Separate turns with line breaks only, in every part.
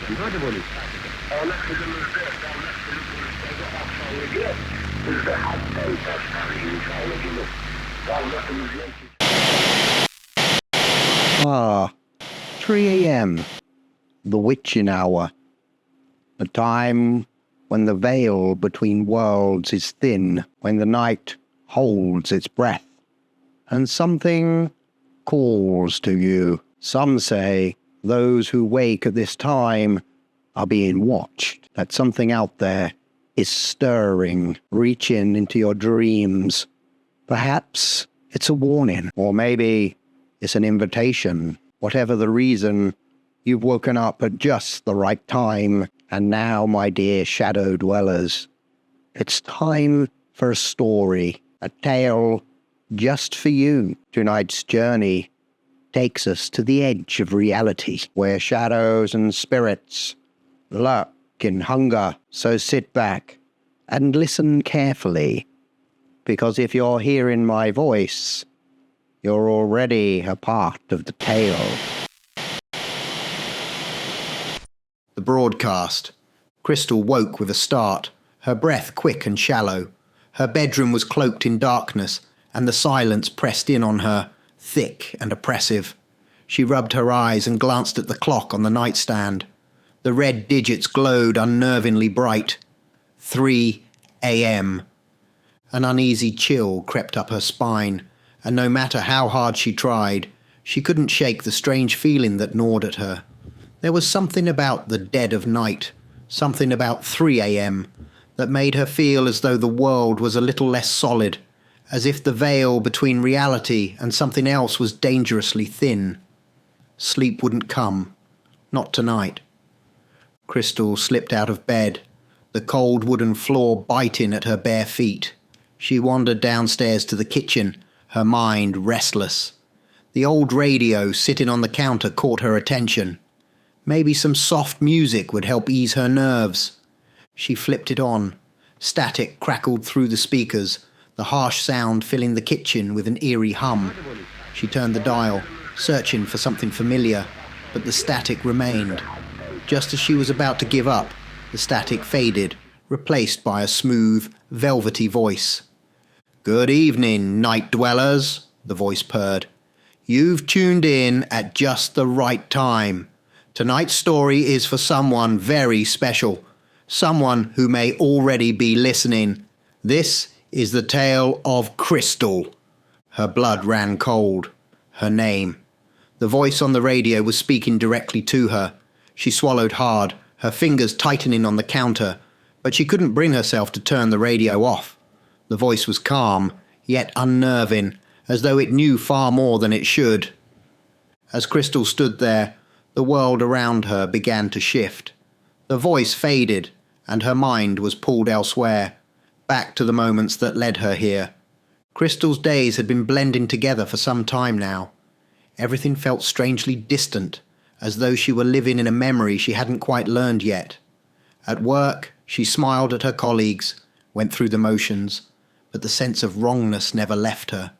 Untitled.
Ah, 3 a.m., the witching hour, a time when the veil between worlds is thin, when the night holds its breath, and something calls to you. Some say those who wake at this time are being watched, that something out there is stirring, reaching into your dreams. Perhaps it's a warning, or maybe it's an invitation. Whatever the reason, you've woken up at just the right time, and now, my dear shadow dwellers, it's time for a story, a tale just for you. Tonight's journey takes us to the edge of reality, where shadows and spirits lurk in hunger. So sit back and listen carefully, because if you're hearing my voice, you're already a part of the tale.
The broadcast. Crystal woke with a start, her breath quick and shallow. Her bedroom was cloaked in darkness, and the silence pressed in on her, thick and oppressive. She rubbed her eyes and glanced at the clock on the nightstand. The red digits glowed unnervingly bright. 3 a.m. An uneasy chill crept up her spine, and no matter how hard she tried, she couldn't shake the strange feeling that gnawed at her. There was something about the dead of night, something about 3 a.m., that made her feel as though the world was a little less solid, as if the veil between reality and something else was dangerously thin. Sleep wouldn't come. Not tonight. Crystal slipped out of bed, the cold wooden floor biting at her bare feet. She wandered downstairs to the kitchen, her mind restless. The old radio sitting on the counter caught her attention. Maybe some soft music would help ease her nerves. She flipped it on. Static crackled through the speakers, the harsh sound filling the kitchen with an eerie hum. She turned the dial, searching for something familiar, but the static remained. Just as she was about to give up, the static faded, replaced by a smooth, velvety voice. "Good evening, night dwellers," the voice purred. "You've tuned in at just the right time. Tonight's story is for someone very special, someone who may already be listening. This is the tale of Crystal." Her blood ran cold. Her name. The voice on the radio was speaking directly to her. She swallowed hard, her fingers tightening on the counter, but she couldn't bring herself to turn the radio off. The voice was calm, yet unnerving, as though it knew far more than it should. As Crystal stood there, the world around her began to shift. The voice faded, and her mind was pulled elsewhere, back to the moments that led her here. Crystal's days had been blending together for some time now. Everything felt strangely distant, as though she were living in a memory she hadn't quite learned yet. At work, she smiled at her colleagues, went through the motions, but the sense of wrongness never left her.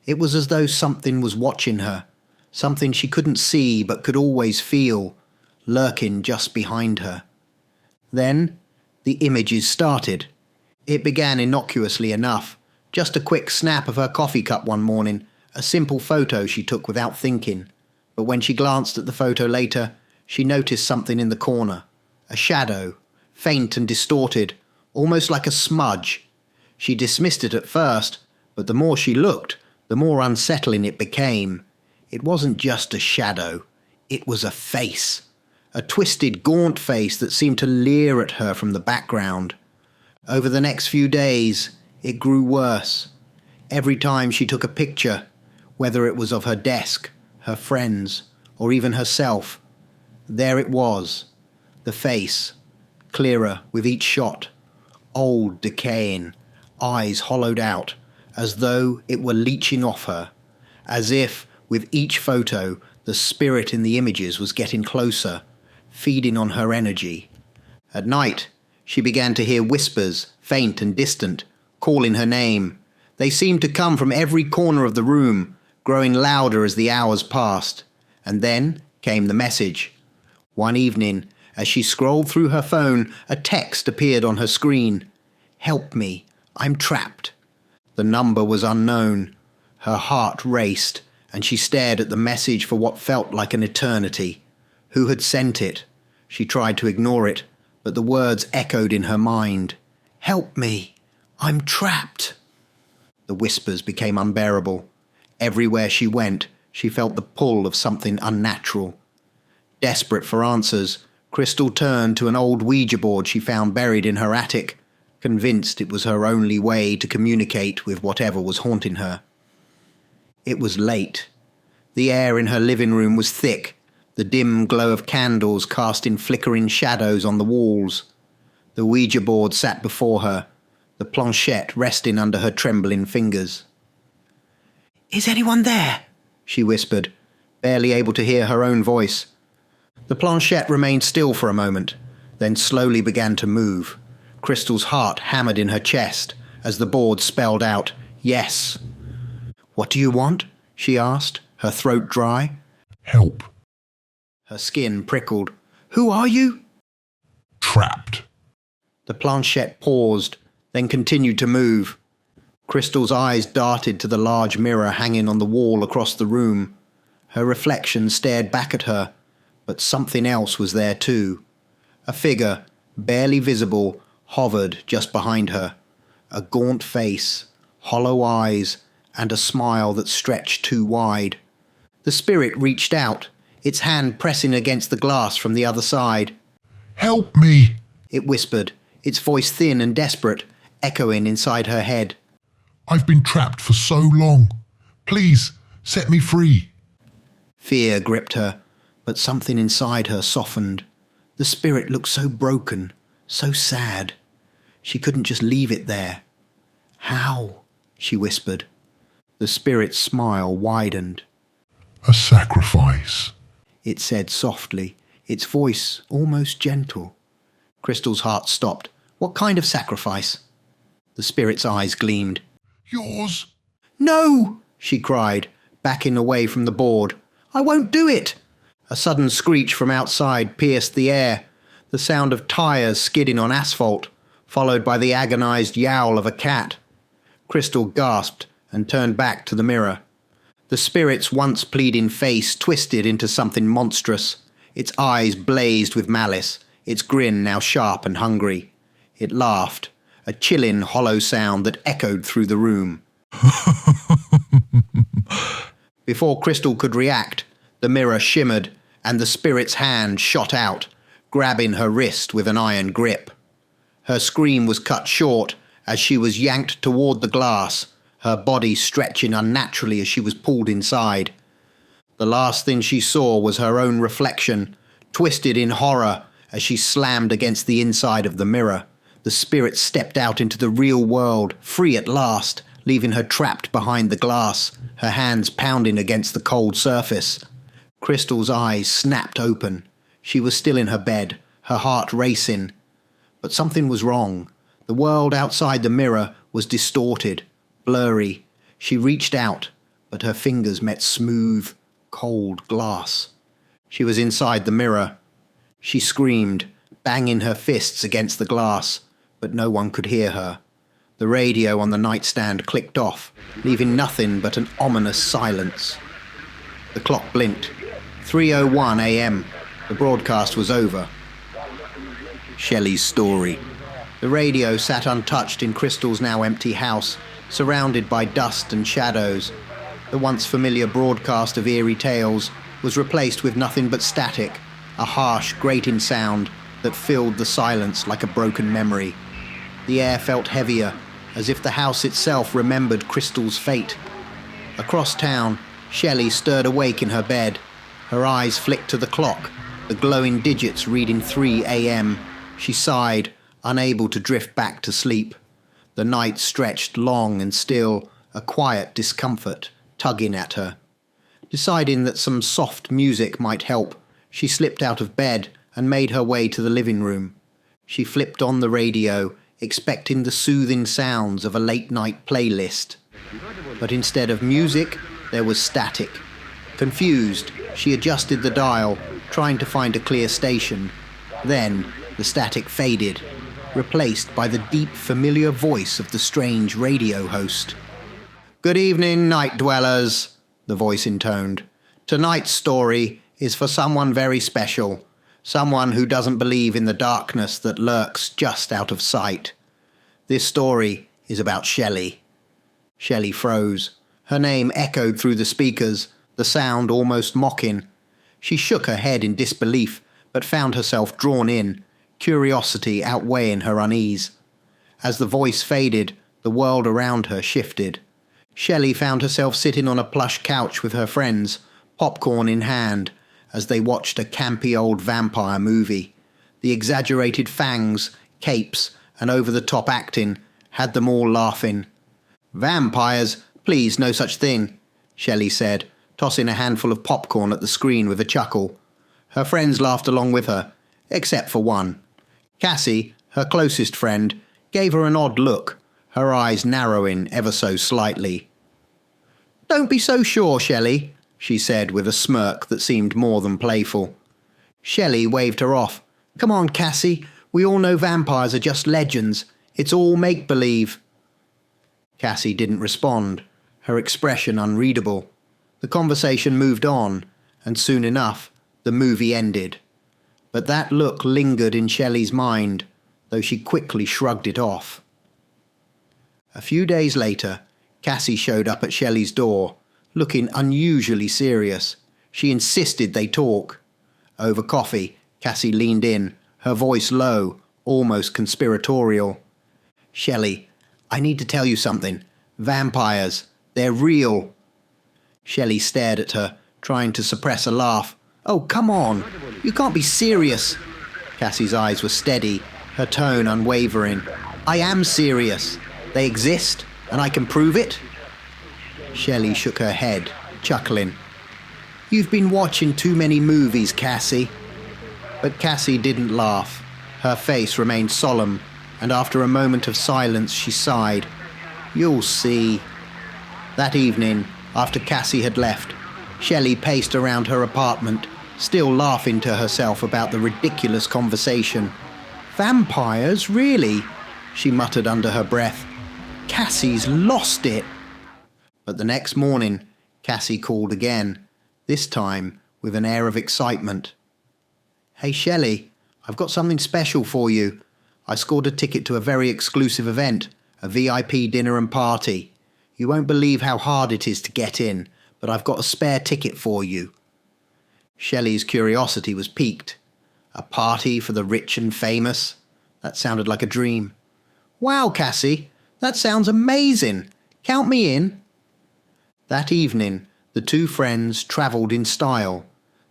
It was as though something was watching her, something she couldn't see but could always feel, lurking just behind her. Then, the images started. It began innocuously enough, just a quick snap of her coffee cup one morning, a simple photo she took without thinking. But when she glanced at the photo later, she noticed something in the corner. A shadow, faint and distorted, almost like a smudge. She dismissed it at first, but the more she looked, the more unsettling it became. It wasn't just a shadow. It was a face. A twisted, gaunt face that seemed to leer at her from the background. Over the next few days, it grew worse. Every time she took a picture, whether it was of her desk, her friends, or even herself, there it was, the face, clearer with each shot, old, decaying, eyes hollowed out, as though it were leeching off her, as if, with each photo, the spirit in the images was getting closer, feeding on her energy. At night, she began to hear whispers, faint and distant, calling her name. They seemed to come from every corner of the room, growing louder as the hours passed. And then came the message. One evening, As she scrolled through her phone, a text appeared on her screen. "Help me, I'm trapped." The number was unknown. Her heart raced, and she stared at the message for what felt like an eternity. Who had sent it? She tried to ignore it, but the words echoed in her mind. "Help me, I'm trapped." The whispers became unbearable. Everywhere she went, she felt the pull of something unnatural. Desperate for answers, Crystal turned to an old Ouija board she found buried in her attic, convinced it was her only way to communicate with whatever was haunting her. It was late. The air in her living room was thick, the dim glow of candles casting flickering shadows on the walls. The Ouija board sat before her, the planchette resting under her trembling fingers. "Is anyone there?" she whispered, barely able to hear her own voice. The planchette remained still for a moment, then slowly began to move. Crystal's heart hammered in her chest as the board spelled out, "Yes." "What do you want?" she asked, her throat dry.
"Help.
Her skin prickled. "Who are you?"
Trapped."
The planchette paused, then continued to move. Crystal's eyes darted to the large mirror hanging on the wall across the room. Her reflection stared back at her, but something else was there too. A figure, barely visible, hovered just behind her. A gaunt face, hollow eyes, and a smile that stretched too wide. The spirit reached out, its hand pressing against the glass from the other side.
"Help me!"
It whispered, its voice thin and desperate, echoing inside her head.
"I've been trapped for so long. Please, set me free."
Fear gripped her, but something inside her softened. The spirit looked so broken, so sad. She couldn't just leave it there. "How?" she whispered. The spirit's smile widened.
"A sacrifice,"
It said softly, its voice almost gentle. Crystal's heart stopped. "What kind of sacrifice?" The spirit's eyes gleamed.
"Yours."
"No!" she cried, backing away from the board. "I won't do it!" A sudden screech from outside pierced the air, the sound of tires skidding on asphalt, followed by the agonized yowl of a cat. Crystal gasped and turned back to the mirror. The spirit's once pleading face twisted into something monstrous. Its eyes blazed with malice, its grin now sharp and hungry. It laughed, a chilling, hollow sound that echoed through the room. Before Crystal could react, the mirror shimmered and the spirit's hand shot out, grabbing her wrist with an iron grip. Her scream was cut short as she was yanked toward the glass, her body stretching unnaturally as she was pulled inside. The last thing she saw was her own reflection, twisted in horror as she slammed against the inside of the mirror. The spirit stepped out into the real world, free at last, leaving her trapped behind the glass, her hands pounding against the cold surface. Crystal's eyes snapped open. She was still in her bed, her heart racing. But something was wrong. The world outside the mirror was distorted, blurry. She reached out, but her fingers met smooth, cold glass. She was inside the mirror. She screamed, banging her fists against the glass, but no one could hear her. The radio on the nightstand clicked off, leaving nothing but an ominous silence. The clock blinked. 3:01 a.m. The broadcast was over. Shelly's story. The radio sat untouched in Crystal's now empty house, surrounded by dust and shadows. The once familiar broadcast of eerie tales was replaced with nothing but static, a harsh, grating sound that filled the silence like a broken memory. The air felt heavier, as if the house itself remembered Crystal's fate. Across town, Shelly stirred awake in her bed. Her eyes flicked to the clock, the glowing digits reading 3 a.m. She sighed, unable to drift back to sleep. The night stretched long and still, a quiet discomfort tugging at her. Deciding that some soft music might help, she slipped out of bed and made her way to the living room. She flipped on the radio, expecting the soothing sounds of a late-night playlist. But instead of music, there was static. Confused, she adjusted the dial, trying to find a clear station. Then the static faded, replaced by the deep, familiar voice of the strange radio host. "Good evening, night dwellers," the voice intoned. "Tonight's story is for someone very special, someone who doesn't believe in the darkness that lurks just out of sight. This story is about Shelly." Shelly froze. Her name echoed through the speakers, the sound almost mocking. She shook her head in disbelief, but found herself drawn in, curiosity outweighing her unease. As the voice faded, the world around her shifted. Shelly found herself sitting on a plush couch with her friends, popcorn in hand, as they watched a campy old vampire movie. The exaggerated fangs, capes, and over-the-top acting had them all laughing. "Vampires? Please, no such thing," Shelly said, tossing a handful of popcorn at the screen with a chuckle. Her friends laughed along with her, except for one. Cassie, her closest friend, gave her an odd look, her eyes narrowing ever so slightly. "Don't be so sure, Shelly," she said with a smirk that seemed more than playful. Shelly waved her off. "Come on, Cassie, we all know vampires are just legends. It's all make-believe." Cassie didn't respond, her expression unreadable. The conversation moved on, and soon enough, the movie ended. But that look lingered in Shelley's mind, though she quickly shrugged it off. A few days later, Cassie showed up at Shelley's door, looking unusually serious. She insisted they talk. Over coffee, Cassie leaned in, her voice low, almost conspiratorial. "Shelly, I need to tell you something. Vampires, they're real." Shelly stared at her, trying to suppress a laugh. "Oh, come on. You can't be serious." Cassie's eyes were steady, her tone unwavering. "I am serious. They exist, and I can prove it." Shelly shook her head, chuckling. "You've been watching too many movies, Cassie." But Cassie didn't laugh. Her face remained solemn, and after a moment of silence she sighed. "You'll see." That evening, after Cassie had left, Shelly paced around her apartment, still laughing to herself about the ridiculous conversation. "Vampires, really?" she muttered under her breath. "Cassie's lost it." But the next morning, Cassie called again, this time with an air of excitement. "Hey Shelly, I've got something special for you. I scored a ticket to a very exclusive event, a VIP dinner and party. You won't believe how hard it is to get in, but I've got a spare ticket for you." Shelley's curiosity was piqued. A party for the rich and famous? That sounded like a dream. "Wow, Cassie, that sounds amazing. Count me in." That evening, the two friends travelled in style.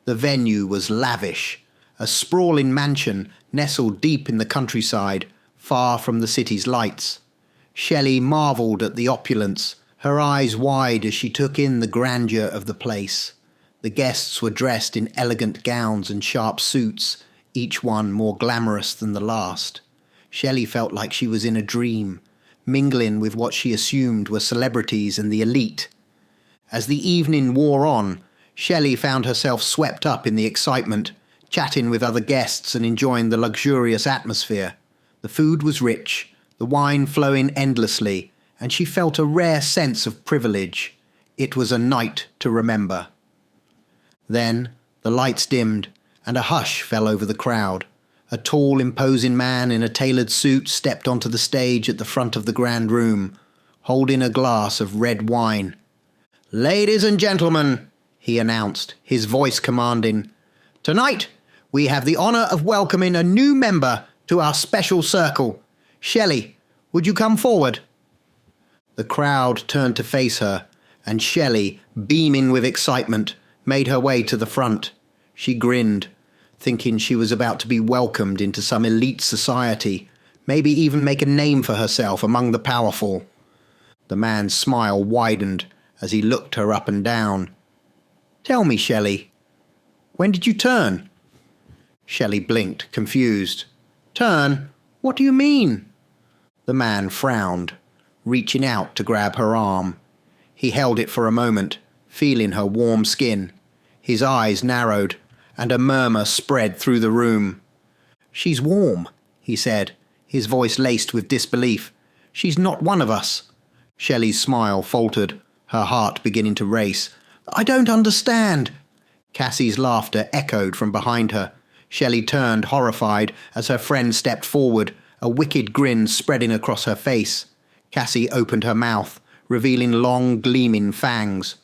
The venue was lavish, a sprawling mansion nestled deep in the countryside, far from the city's lights. Shelley marvelled at the opulence, her eyes wide as she took in the grandeur of the place. The guests were dressed in elegant gowns and sharp suits, each one more glamorous than the last. Shelley felt like she was in a dream, mingling with what she assumed were celebrities and the elite. As the evening wore on, Shelley found herself swept up in the excitement, chatting with other guests and enjoying the luxurious atmosphere. The food was rich, the wine flowing endlessly, and she felt a rare sense of privilege. It was a night to remember. Then the lights dimmed, and a hush fell over the crowd. A tall, imposing man in a tailored suit stepped onto the stage at the front of the grand room, holding a glass of red wine. "Ladies and gentlemen," he announced, his voice commanding, "tonight we have the honour of welcoming a new member to our special circle. Shelley, would you come forward?" The crowd turned to face her, and Shelley, beaming with excitement, made her way to the front. She grinned, thinking she was about to be welcomed into some elite society, maybe even make a name for herself among the powerful. The man's smile widened as he looked her up and down. "Tell me, Shelley, when did you turn?" Shelley blinked, confused. "Turn? What do you mean?" The man frowned, reaching out to grab her arm. He held it for a moment, feeling her warm skin. His eyes narrowed, and a murmur spread through the room. "She's warm," he said, his voice laced with disbelief. "She's not one of us." Shelley's smile faltered, her heart beginning to race. "I don't understand." Cassie's laughter echoed from behind her. Shelley turned, horrified, as her friend stepped forward, a wicked grin spreading across her face. Cassie opened her mouth, revealing long, gleaming fangs.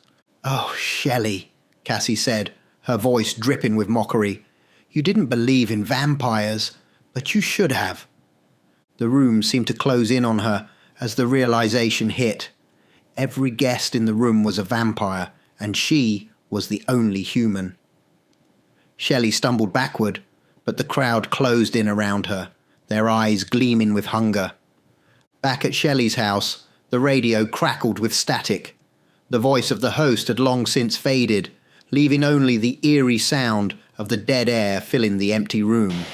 "Oh, Shelley," Cassie said, her voice dripping with mockery. "You didn't believe in vampires, but you should have." The room seemed to close in on her as the realization hit. Every guest in the room was a vampire, and she was the only human. Shelley stumbled backward, but the crowd closed in around her, their eyes gleaming with hunger. Back at Shelley's house, the radio crackled with static. The voice of the host had long since faded, leaving only the eerie sound of the dead air filling the empty room.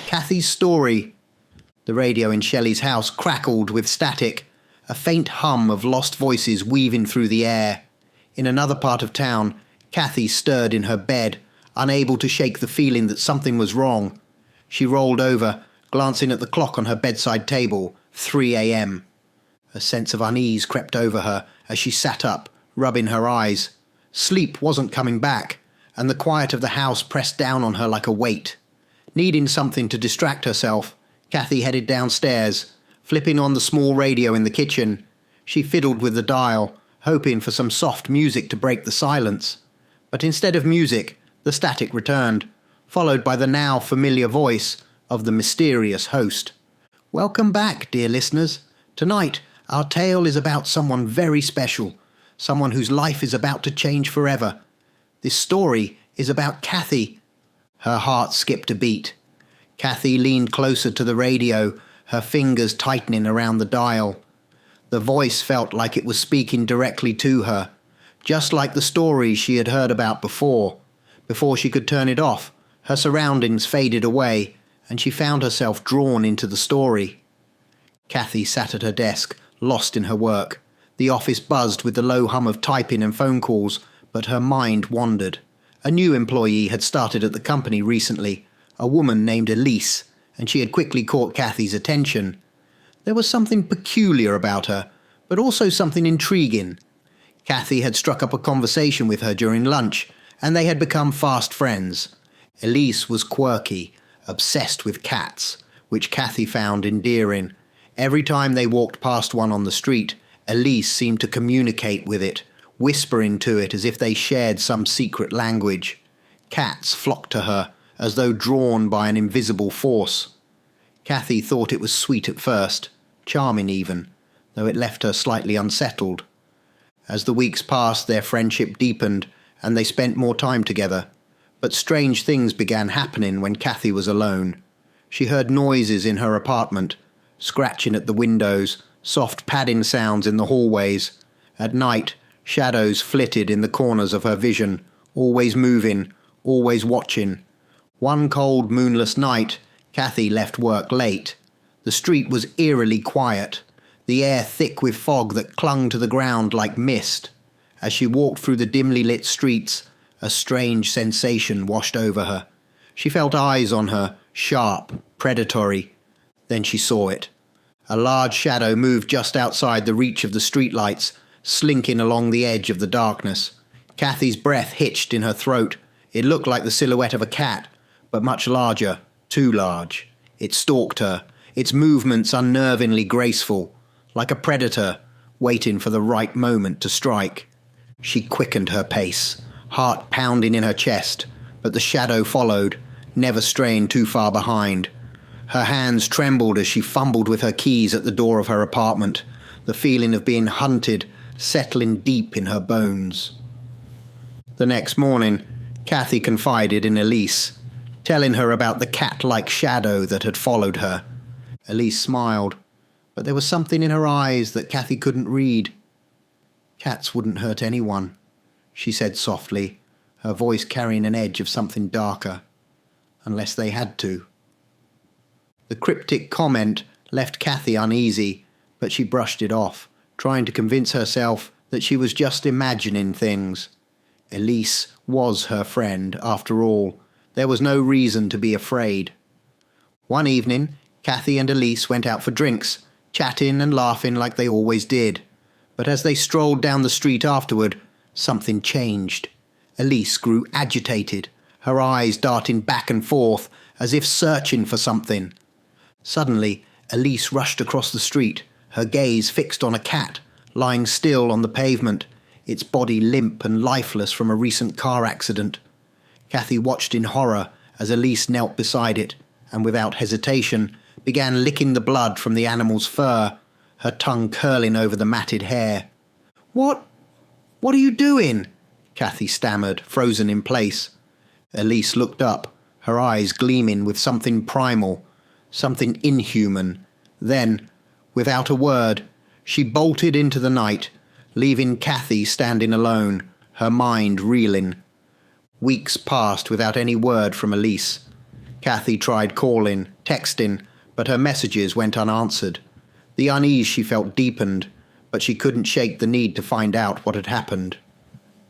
Kathy's story. The radio in Shelley's house crackled with static, a faint hum of lost voices weaving through the air. In another part of town, Kathy stirred in her bed, unable to shake the feeling that something was wrong. She rolled over, glancing at the clock on her bedside table, 3 a.m. A sense of unease crept over her as she sat up, rubbing her eyes. Sleep wasn't coming back, and the quiet of the house pressed down on her like a weight. Needing something to distract herself, Kathy headed downstairs, flipping on the small radio in the kitchen. She fiddled with the dial, hoping for some soft music to break the silence. But instead of music, the static returned, followed by the now familiar voice of the mysterious host. "Welcome back, dear listeners. Tonight, our tale is about someone very special, someone whose life is about to change forever. This story is about Kathy." Her heart skipped a beat. Kathy leaned closer to the radio, her fingers tightening around the dial. The voice felt like it was speaking directly to her, just like the stories she had heard about before. Before she could turn it off, her surroundings faded away, and she found herself drawn into the story. Kathy sat at her desk, lost in her work. The office buzzed with the low hum of typing and phone calls, but her mind wandered. A new employee had started at the company recently, a woman named Elise, and she had quickly caught Kathy's attention. There was something peculiar about her, but also something intriguing. Kathy had struck up a conversation with her during lunch, and they had become fast friends. Elise was quirky, obsessed with cats, which Kathy found endearing. Every time they walked past one on the street, Elise seemed to communicate with it, whispering to it as if they shared some secret language. Cats flocked to her, as though drawn by an invisible force. Kathy thought it was sweet at first, charming even, though it left her slightly unsettled. As the weeks passed, their friendship deepened, and they spent more time together. But strange things began happening when Kathy was alone. She heard noises in her apartment, scratching at the windows, soft padding sounds in the hallways. At night, shadows flitted in the corners of her vision, always moving, always watching. One cold, moonless night, Kathy left work late. The street was eerily quiet, the air thick with fog that clung to the ground like mist. As she walked through the dimly lit streets, a strange sensation washed over her. She felt eyes on her, sharp, predatory. Then she saw it. A large shadow moved just outside the reach of the streetlights, slinking along the edge of the darkness. Kathy's breath hitched in her throat. It looked like the silhouette of a cat, but much larger, too large. It stalked her, its movements unnervingly graceful, like a predator, waiting for the right moment to strike. She quickened her pace, heart pounding in her chest, but the shadow followed, never straying too far behind. Her hands trembled as she fumbled with her keys at the door of her apartment, the feeling of being hunted settling deep in her bones. The next morning, Kathy confided in Elise, telling her about the cat-like shadow that had followed her. Elise smiled, but there was something in her eyes that Kathy couldn't read. "Cats wouldn't hurt anyone," she said softly, her voice carrying an edge of something darker. "Unless they had to." The cryptic comment left Kathy uneasy, but she brushed it off, trying to convince herself that she was just imagining things. Elise was her friend, after all, There was no reason to be afraid. One evening, Kathy and Elise went out for drinks, chatting and laughing like they always did. But as they strolled down the street afterward, something changed. Elise grew agitated, her eyes darting back and forth as if searching for something. Suddenly, Elise rushed across the street, her gaze fixed on a cat, lying still on the pavement, its body limp and lifeless from a recent car accident. Kathy watched in horror as Elise knelt beside it, and without hesitation began licking the blood from the animal's fur, her tongue curling over the matted hair. What are you doing?" Kathy stammered, frozen in place. Elise looked up, her eyes gleaming with something primal, something inhuman. Then, without a word, she bolted into the night, leaving Kathy standing alone, her mind reeling. Weeks passed without any word from Elise. Kathy tried calling, texting, but her messages went unanswered. The unease she felt deepened, but she couldn't shake the need to find out what had happened.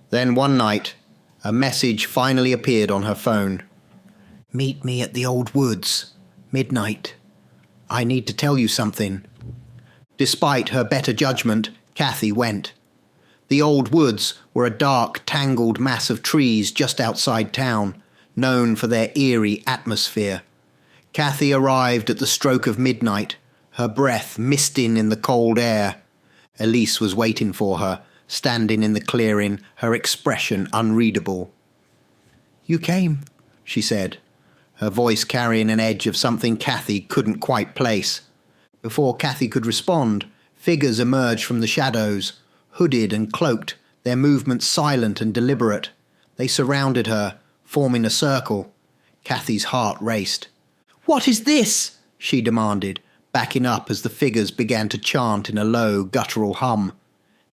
Then one night, a message finally appeared on her phone. "Meet me at the old woods. Midnight. I need to tell you something." Despite her better judgment, Kathy went. The old woods were a dark, tangled mass of trees just outside town, known for their eerie atmosphere. Kathy arrived at the stroke of midnight, her breath misting in the cold air. Elise was waiting for her, standing in the clearing, her expression unreadable. "You came," she said, her voice carrying an edge of something Kathy couldn't quite place. Before Kathy could respond, figures emerged from the shadows, hooded and cloaked, their movements silent and deliberate. They surrounded her, forming a circle. Kathy's heart raced. "What is this?" she demanded, backing up as the figures began to chant in a low, guttural hum.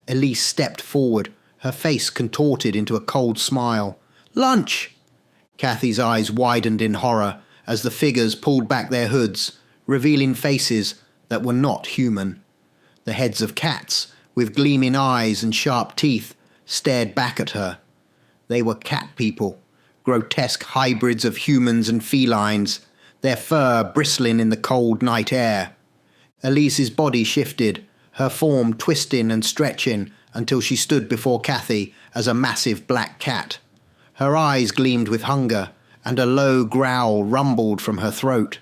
Elise stepped forward, her face contorted into a cold smile. "Lunch!" Kathy's eyes widened in horror as the figures pulled back their hoods, revealing faces that were not human. The heads of cats, with gleaming eyes and sharp teeth, stared back at her. They were cat people, grotesque hybrids of humans and felines, their fur bristling in the cold night air. Elise's body shifted, her form twisting and stretching until she stood before Kathy as a massive black cat. Her eyes gleamed with hunger, and a low growl rumbled from her throat.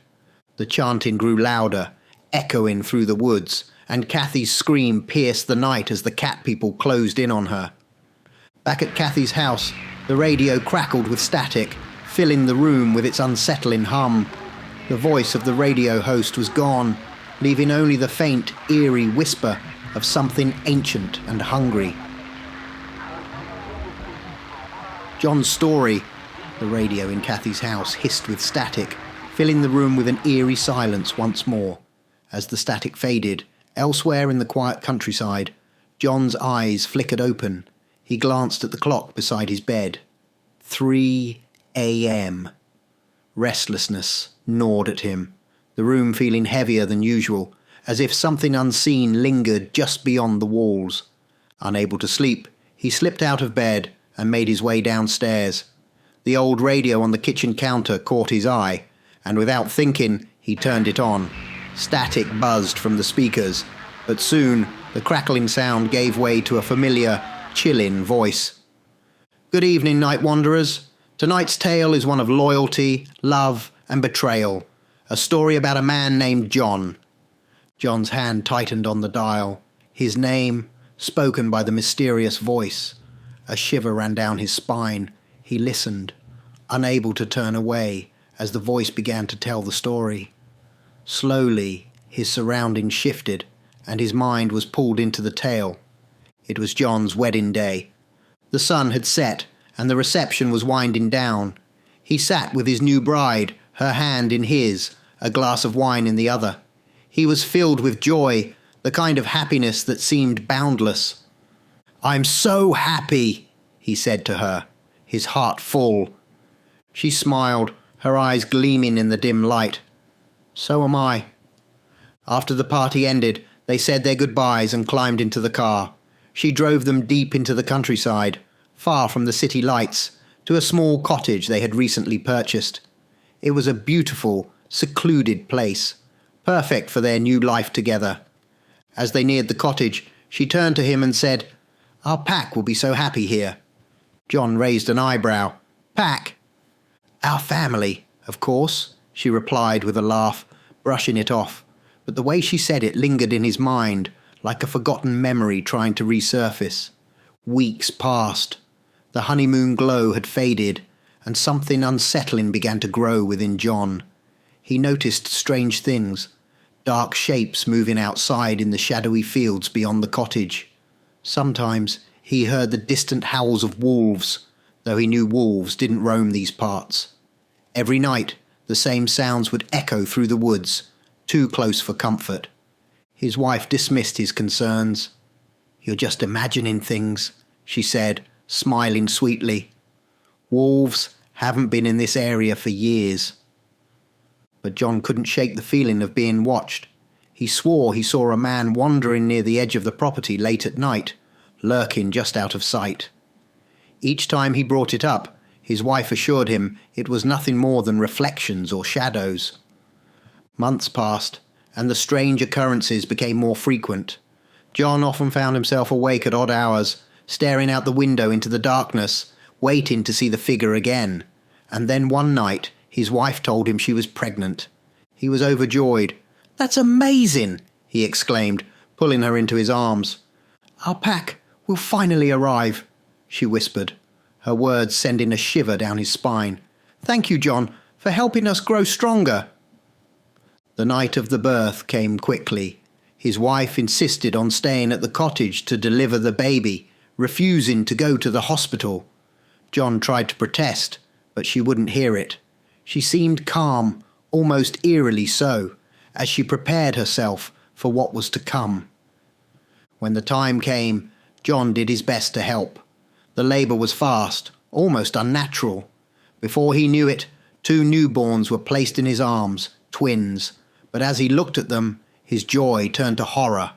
The chanting grew louder, echoing through the woods, and Kathy's scream pierced the night as the cat people closed in on her. Back at Kathy's house, the radio crackled with static, filling the room with its unsettling hum. The voice of the radio host was gone, leaving only the faint, eerie whisper of something ancient and hungry. "John's story," the radio in Kathy's house hissed with static, filling the room with an eerie silence once more. As the static faded, elsewhere in the quiet countryside, John's eyes flickered open. He glanced at the clock beside his bed. 3 a.m. Restlessness gnawed at him, the room feeling heavier than usual, as if something unseen lingered just beyond the walls. Unable to sleep, he slipped out of bed and made his way downstairs. The old radio on the kitchen counter caught his eye, and without thinking, he turned it on. Static buzzed from the speakers, but soon the crackling sound gave way to a familiar, chilling voice. "Good evening, night wanderers. Tonight's tale is one of loyalty, love, and betrayal. A story about a man named John." John's hand tightened on the dial. His name, spoken by the mysterious voice. A shiver ran down his spine. He listened, unable to turn away, as the voice began to tell the story. Slowly, his surroundings shifted, and his mind was pulled into the tale. It was John's wedding day. The sun had set, and the reception was winding down. He sat with his new bride, her hand in his, a glass of wine in the other. He was filled with joy, the kind of happiness that seemed boundless. "I'm so happy," he said to her, his heart full. She smiled, her eyes gleaming in the dim light. "So am I." After the party ended, they said their goodbyes and climbed into the car. She drove them deep into the countryside, far from the city lights, to a small cottage they had recently purchased. It was a beautiful, secluded place, perfect for their new life together. As they neared the cottage, she turned to him and said, "Our pack will be so happy here." John raised an eyebrow. "Pack?" "Our family, of course," she replied with a laugh, brushing it off, but the way she said it lingered in his mind, like a forgotten memory trying to resurface. Weeks passed. The honeymoon glow had faded, and something unsettling began to grow within John. He noticed strange things, dark shapes moving outside in the shadowy fields beyond the cottage. Sometimes he heard the distant howls of wolves, though he knew wolves didn't roam these parts. Every night, the same sounds would echo through the woods, too close for comfort. His wife dismissed his concerns. "You're just imagining things," she said, smiling sweetly. "Wolves haven't been in this area for years." But John couldn't shake the feeling of being watched. He swore he saw a man wandering near the edge of the property late at night, lurking just out of sight. Each time he brought it up, his wife assured him it was nothing more than reflections or shadows. Months passed, and the strange occurrences became more frequent. John often found himself awake at odd hours, staring out the window into the darkness, waiting to see the figure again. And then one night, his wife told him she was pregnant. He was overjoyed. "That's amazing!" he exclaimed, pulling her into his arms. "Our pack will finally arrive," she whispered, her words sending a shiver down his spine. "Thank you, John, for helping us grow stronger." The night of the birth came quickly. His wife insisted on staying at the cottage to deliver the baby, refusing to go to the hospital. John tried to protest, but she wouldn't hear it. She seemed calm, almost eerily so, as she prepared herself for what was to come. When the time came, John did his best to help. The labour was fast, almost unnatural. Before he knew it, 2 newborns were placed in his arms, twins, but as he looked at them, his joy turned to horror.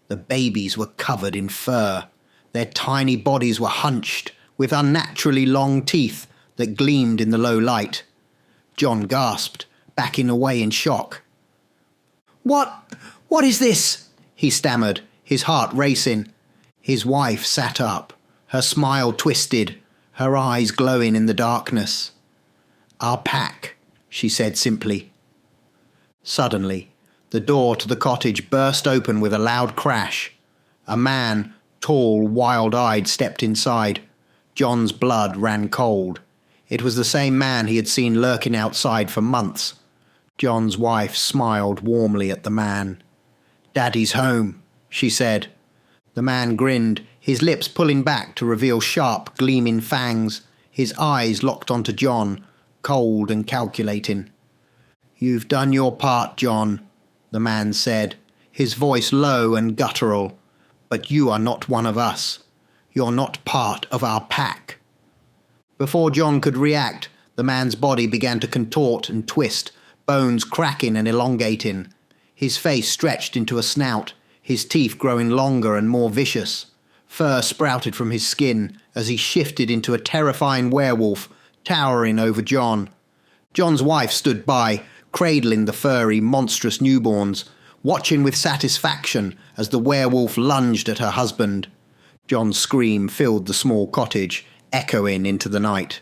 The babies were covered in fur. Their tiny bodies were hunched, with unnaturally long teeth that gleamed in the low light. John gasped, backing away in shock. What is this?" he stammered, his heart racing. His wife sat up, her smile twisted, her eyes glowing in the darkness. "Our pack," she said simply. Suddenly, the door to the cottage burst open with a loud crash. A man, tall, wild-eyed, stepped inside. John's blood ran cold. It was the same man he had seen lurking outside for months. John's wife smiled warmly at the man. "Daddy's home," she said. The man grinned, his lips pulling back to reveal sharp, gleaming fangs, his eyes locked onto John, cold and calculating. "You've done your part, John," the man said, his voice low and guttural. "But you are not one of us. You're not part of our pack." Before John could react, the man's body began to contort and twist, bones cracking and elongating. His face stretched into a snout, his teeth growing longer and more vicious. Fur sprouted from his skin as he shifted into a terrifying werewolf, towering over John. John's wife stood by, cradling the furry, monstrous newborns, watching with satisfaction as the werewolf lunged at her husband. John's scream filled the small cottage, echoing into the night.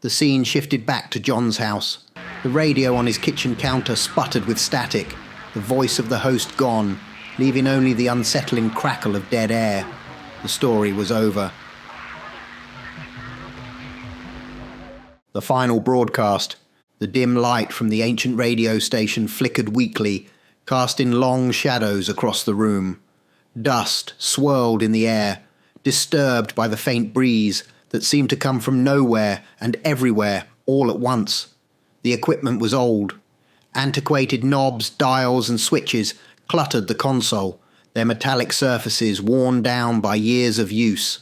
The scene shifted back to John's house. The radio on his kitchen counter sputtered with static, the voice of the host gone, leaving only the unsettling crackle of dead air. The story was over. The final broadcast. The dim light from the ancient radio station flickered weakly, casting long shadows across the room. Dust swirled in the air, disturbed by the faint breeze that seemed to come from nowhere and everywhere all at once. The equipment was old. Antiquated knobs, dials and switches cluttered the console, their metallic surfaces worn down by years of use.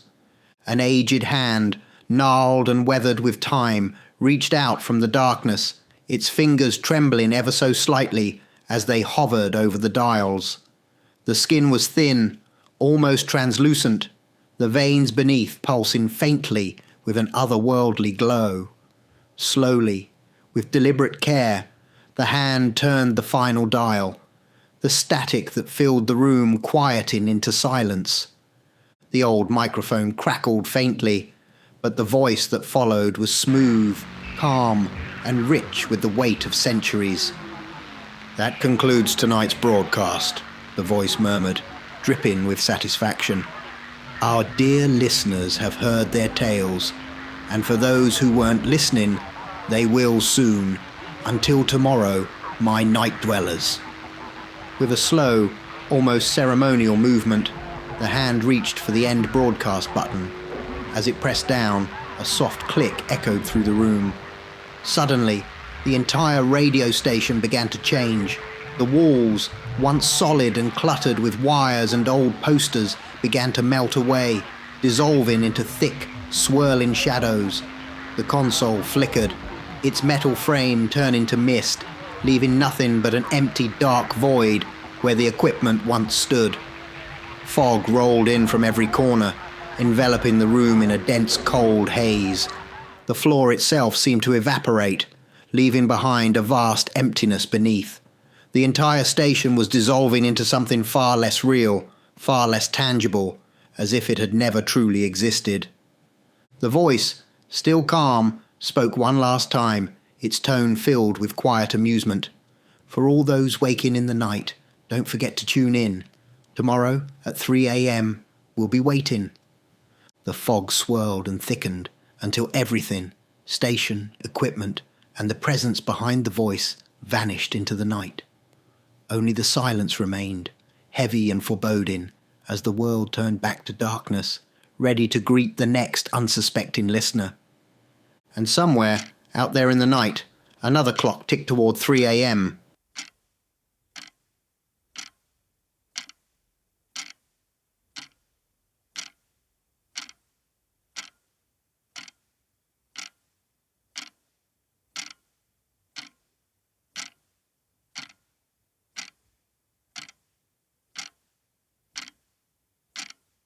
An aged hand, gnarled and weathered with time, reached out from the darkness, its fingers trembling ever so slightly as they hovered over the dials. The skin was thin, almost translucent, the veins beneath pulsing faintly with an otherworldly glow. Slowly, with deliberate care, the hand turned the final dial, the static that filled the room quieting into silence. The old microphone crackled faintly, but the voice that followed was smooth, calm, and rich with the weight of centuries. "That concludes tonight's broadcast," the voice murmured, dripping with satisfaction. "Our dear listeners have heard their tales, and for those who weren't listening, they will soon. Until tomorrow, my night dwellers." With a slow, almost ceremonial movement, the hand reached for the end broadcast button. As it pressed down, a soft click echoed through the room. Suddenly, the entire radio station began to change. The walls, once solid and cluttered with wires and old posters, began to melt away, dissolving into thick, swirling shadows. The console flickered, its metal frame turning to mist, leaving nothing but an empty, dark void where the equipment once stood. Fog rolled in from every corner, enveloping the room in a dense, cold haze. The floor itself seemed to evaporate, leaving behind a vast emptiness beneath. The entire station was dissolving into something far less real, far less tangible, as if it had never truly existed. The voice, still calm, spoke one last time, its tone filled with quiet amusement. "For all those waking in the night, don't forget to tune in. Tomorrow at 3 a.m. we'll be waiting." The fog swirled and thickened until everything, station, equipment, and the presence behind the voice vanished into the night. Only the silence remained, heavy and foreboding, as the world turned back to darkness, ready to greet the next unsuspecting listener. And somewhere, out there in the night, another clock ticked toward 3 a.m.